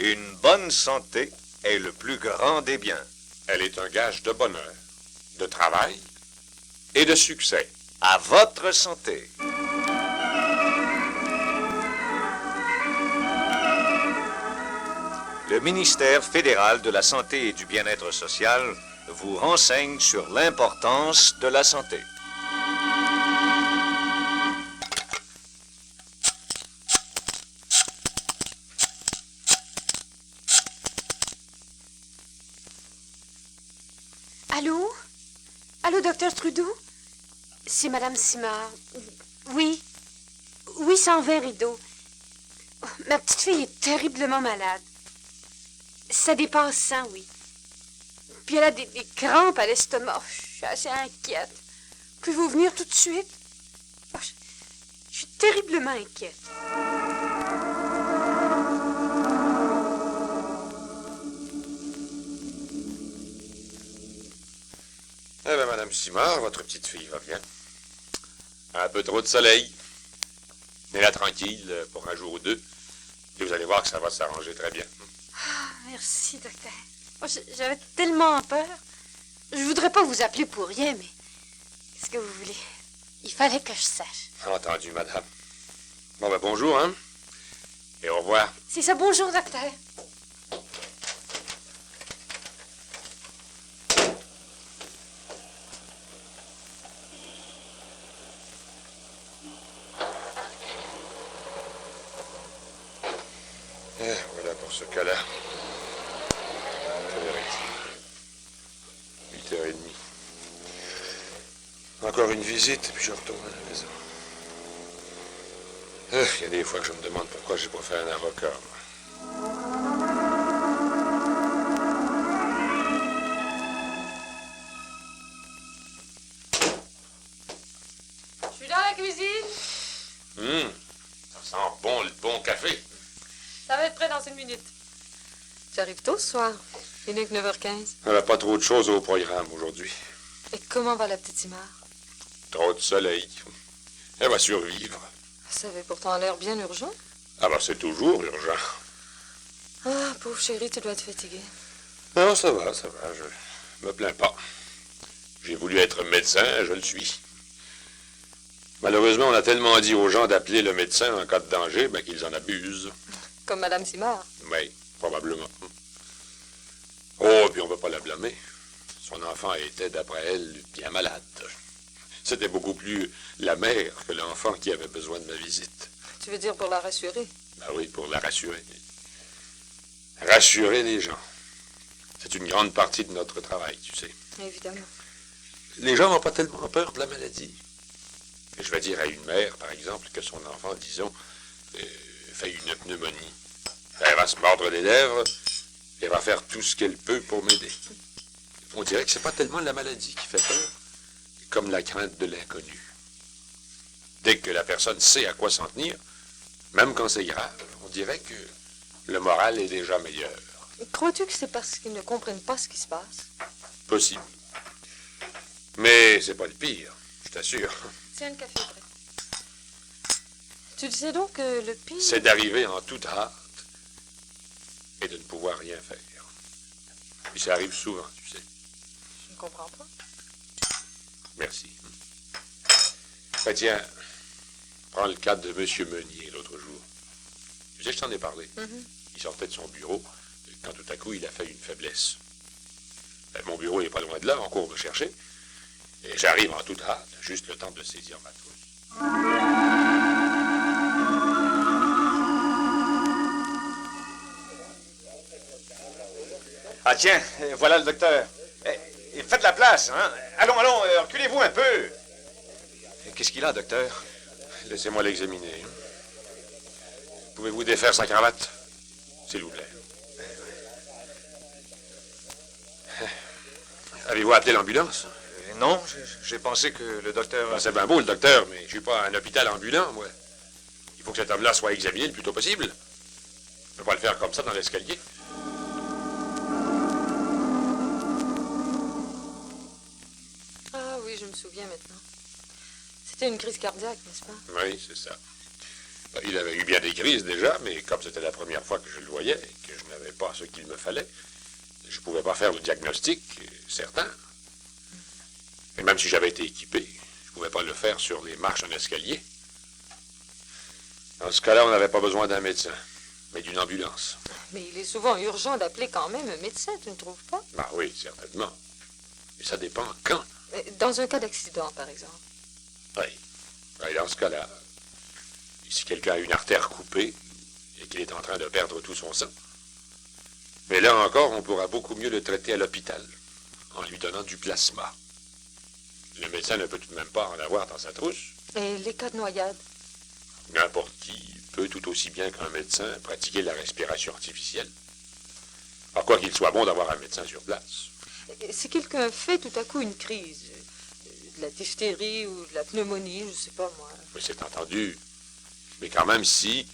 Une bonne santé est le plus grand des biens. Elle est un gage de bonheur, de travail et de succès. À votre santé. Le ministère fédéral de la Santé et du Bien-être social vous renseigne sur l'importance de la santé. Allô? Allô, docteur Trudeau? C'est Madame Simard. Oui. Oui, sans verre rideau. Oh, ma petite fille est terriblement malade. Ça dépasse 100, oui. Puis elle a des crampes à l'estomac. Oh, je suis assez inquiète. Pouvez-vous venir tout de suite? Oh, je suis terriblement inquiète. Eh bien, Madame Simard, votre petite fille va bien. Un peu trop de soleil. Mais là, tranquille, pour un jour ou deux. Et vous allez voir que ça va s'arranger très bien. Ah, merci, docteur. Oh, j'avais tellement peur. Je voudrais pas vous appeler pour rien, mais qu'est-ce que vous voulez? Il fallait que je sache. Entendu, madame. Bon, ben, bonjour, hein. Et au revoir. C'est ça, bonjour, docteur. Voilà pour ce cas-là. 8h30. Encore une visite, et puis je retourne à la maison. Il y a des fois que je me demande pourquoi j'ai pas fait un avocat, moi. Je suis dans la cuisine. Ça sent bon, le bon café. Ça va être prêt dans une minute. J'arrive tôt ce soir. Il n'est que 9h15. Elle n'a pas trop de choses au programme aujourd'hui. Et comment va la petite Simard? Trop de soleil. Elle va survivre. Ça avait pourtant l'air bien urgent. Ah ben, c'est toujours urgent. Ah, pauvre chérie, tu dois être fatiguée. Non, ça va, je me plains pas. J'ai voulu être médecin, je le suis. Malheureusement, on a tellement dit aux gens d'appeler le médecin en cas de danger, ben, qu'ils en abusent. Comme Madame Simard. Oui, probablement. Oh, puis on ne va pas la blâmer. Son enfant était, d'après elle, bien malade. C'était beaucoup plus la mère que l'enfant qui avait besoin de ma visite. Tu veux dire pour la rassurer? Ben oui, pour la rassurer. Rassurer les gens. C'est une grande partie de notre travail, tu sais. Évidemment. Les gens n'ont pas tellement peur de la maladie. Et je vais dire à une mère, par exemple, que son enfant, disons, fait une pneumonie. Elle va se mordre les lèvres et va faire tout ce qu'elle peut pour m'aider. On dirait que c'est pas tellement la maladie qui fait peur, comme la crainte de l'inconnu. Dès que la personne sait à quoi s'en tenir, même quand c'est grave, on dirait que le moral est déjà meilleur. Crois-tu que c'est parce qu'ils ne comprennent pas ce qui se passe? Possible. Mais c'est pas le pire, je t'assure. Tiens, le café prêt. Tu disais donc que le pire... C'est d'arriver en toute hâte et de ne pouvoir rien faire. Puis ça arrive souvent, tu sais. Je ne comprends pas. Merci. Ben tiens, prends le cas de M. Meunier l'autre jour. Tu sais, je t'en ai parlé. Il sortait de son bureau quand tout à coup il a fait une faiblesse. Ben, mon bureau n'est pas loin de là, en cours me chercher. Et j'arrive en toute hâte, juste le temps de saisir ma trousse. Ah tiens, voilà le docteur. Faites de la place, hein. Allons, reculez-vous un peu. Qu'est-ce qu'il a, docteur? Laissez-moi l'examiner. Pouvez-vous défaire sa cravate, s'il vous plaît? Avez-vous appelé l'ambulance? Non, j'ai pensé que le docteur... Ben, c'est bien beau, le docteur, mais je suis pas un hôpital ambulant, moi. Il faut que cet homme-là soit examiné le plus tôt possible. Je ne peux pas le faire comme ça dans l'escalier. Ah oui, je me souviens maintenant. C'était une crise cardiaque, n'est-ce pas? Oui, c'est ça. Il avait eu bien des crises déjà, mais comme c'était la première fois que je le voyais et que je n'avais pas ce qu'il me fallait, je ne pouvais pas faire le diagnostic certain. Et même si j'avais été équipé, je ne pouvais pas le faire sur les marches d'un escalier. Dans ce cas-là, on n'avait pas besoin d'un médecin, mais d'une ambulance. Mais il est souvent urgent d'appeler quand même un médecin, tu ne trouves pas? Ah oui, certainement. Mais ça dépend quand. Dans un cas d'accident, par exemple. Oui. Oui, dans ce cas-là, si quelqu'un a une artère coupée et qu'il est en train de perdre tout son sang. Mais là encore, on pourra beaucoup mieux le traiter à l'hôpital, en lui donnant du plasma. Le médecin ne peut tout de même pas en avoir dans sa trousse. Et les cas de noyade? N'importe qui peut tout aussi bien qu'un médecin pratiquer la respiration artificielle. À quoi qu'il soit bon d'avoir un médecin sur place. Si quelqu'un fait tout à coup une crise, de la diphtérie ou de la pneumonie, je sais pas moi. Mais c'est entendu. Mais quand même si,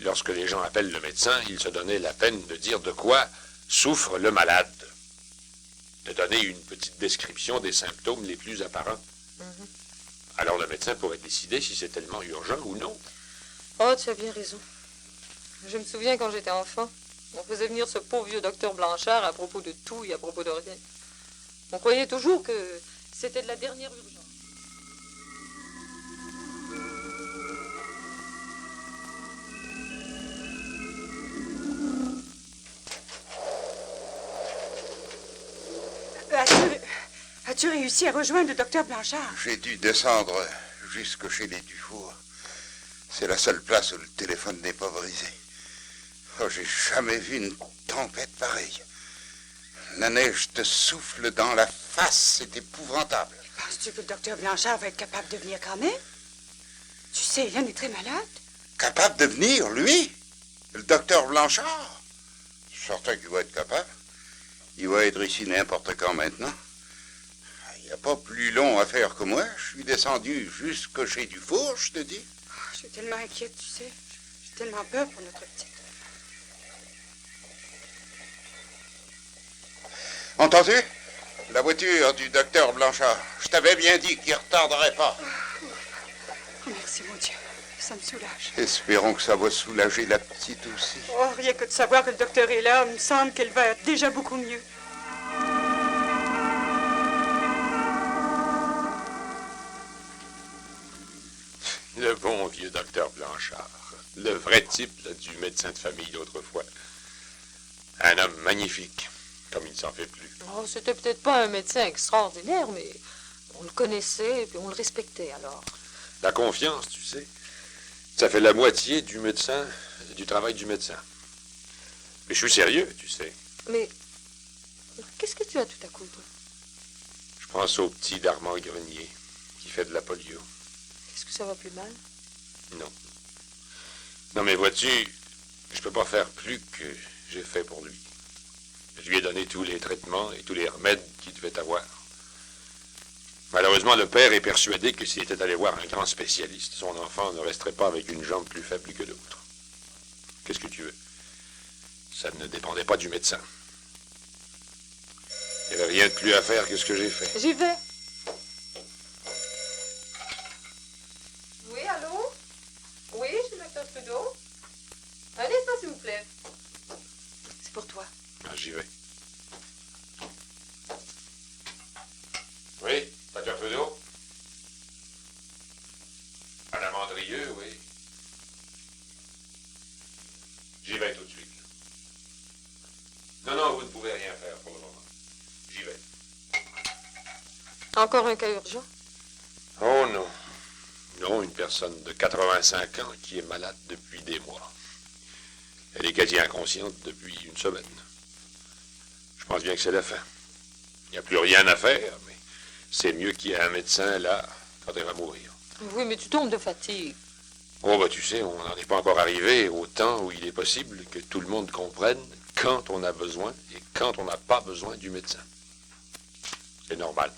lorsque les gens appellent le médecin, ils se donnaient la peine de dire de quoi souffre le malade. De donner une petite description des symptômes les plus apparents. Alors le médecin pourrait décider si c'est tellement urgent ou non. Oh, tu as bien raison. Je me souviens quand j'étais enfant, on faisait venir ce pauvre vieux docteur Blanchard à propos de tout et à propos de rien. On croyait toujours que c'était de la dernière urgence. As-tu réussi à rejoindre le docteur Blanchard? J'ai dû descendre jusque chez les Dufour. C'est la seule place où le téléphone n'est pas brisé. Oh, j'ai jamais vu une tempête pareille. La neige te souffle dans la face, c'est épouvantable. Penses-tu que le docteur Blanchard va être capable de venir quand même? Tu sais, Hélène est très malade. Capable de venir, lui? Le docteur Blanchard? Certain qu'il va être capable. Il va être ici n'importe quand maintenant. Il n'y a pas plus long à faire que moi. Je suis descendu jusque chez Dufour, je te dis. Je suis tellement inquiète, tu sais. J'ai tellement peur pour notre petite. Entendu? La voiture du docteur Blanchard. Je t'avais bien dit qu'il ne retarderait pas. Oh, merci, mon Dieu. Ça me soulage. Espérons que ça va soulager la petite aussi. Oh, rien que de savoir que le docteur est là, il me semble qu'elle va déjà beaucoup mieux. Le bon vieux docteur Blanchard. Le vrai type là, du médecin de famille d'autrefois. Un homme magnifique, comme il ne s'en fait plus. Oh, c'était peut-être pas un médecin extraordinaire, mais on le connaissait et puis on le respectait alors. La confiance, tu sais, ça fait la moitié du médecin, du travail du médecin. Mais je suis sérieux, tu sais. Mais qu'est-ce que tu as tout à coup, toi? Je pense au petit d'Armand Grenier, qui fait de la polio. Est-ce que ça va plus mal? Non. Non, mais vois-tu, je peux pas faire plus que j'ai fait pour lui. Je lui ai donné tous les traitements et tous les remèdes qu'il devait avoir. Malheureusement, le père est persuadé que s'il était allé voir un grand spécialiste, son enfant ne resterait pas avec une jambe plus faible que l'autre. Qu'est-ce que tu veux? Ça ne dépendait pas du médecin. Il n'y avait rien de plus à faire que ce que j'ai fait. J'y vais. Oui, allô? Oui, je suis le docteur Trudeau. Un instant, s'il vous plaît. C'est pour toi. Ah, j'y vais. Oui, docteur Trudeau? Madame Andrieux, oui. J'y vais tout de suite. Non, non, vous ne pouvez rien faire pour le moment. J'y vais. Encore un cas urgent? Oh non. Non, une personne de 85 ans qui est malade depuis des mois. Elle est quasi inconsciente depuis une semaine. Je pense bien que c'est la fin. Il n'y a plus rien à faire, mais c'est mieux qu'il y ait un médecin là quand elle va mourir. Oui, mais tu tombes de fatigue. Oh, bah tu sais, on n'en est pas encore arrivé au temps où il est possible que tout le monde comprenne quand on a besoin et quand on n'a pas besoin du médecin. C'est normal.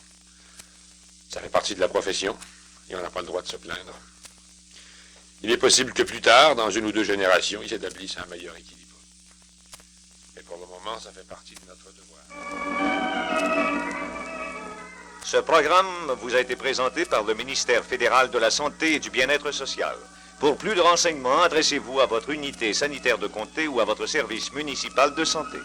Ça fait partie de la profession et on n'a pas le droit de se plaindre. Il est possible que plus tard, dans une ou deux générations, il s'établisse un meilleur équilibre. Mais pour le moment, ça fait partie de notre devoir. Ce programme vous a été présenté par le ministère fédéral de la Santé et du Bien-être social. Pour plus de renseignements, adressez-vous à votre unité sanitaire de comté ou à votre service municipal de santé.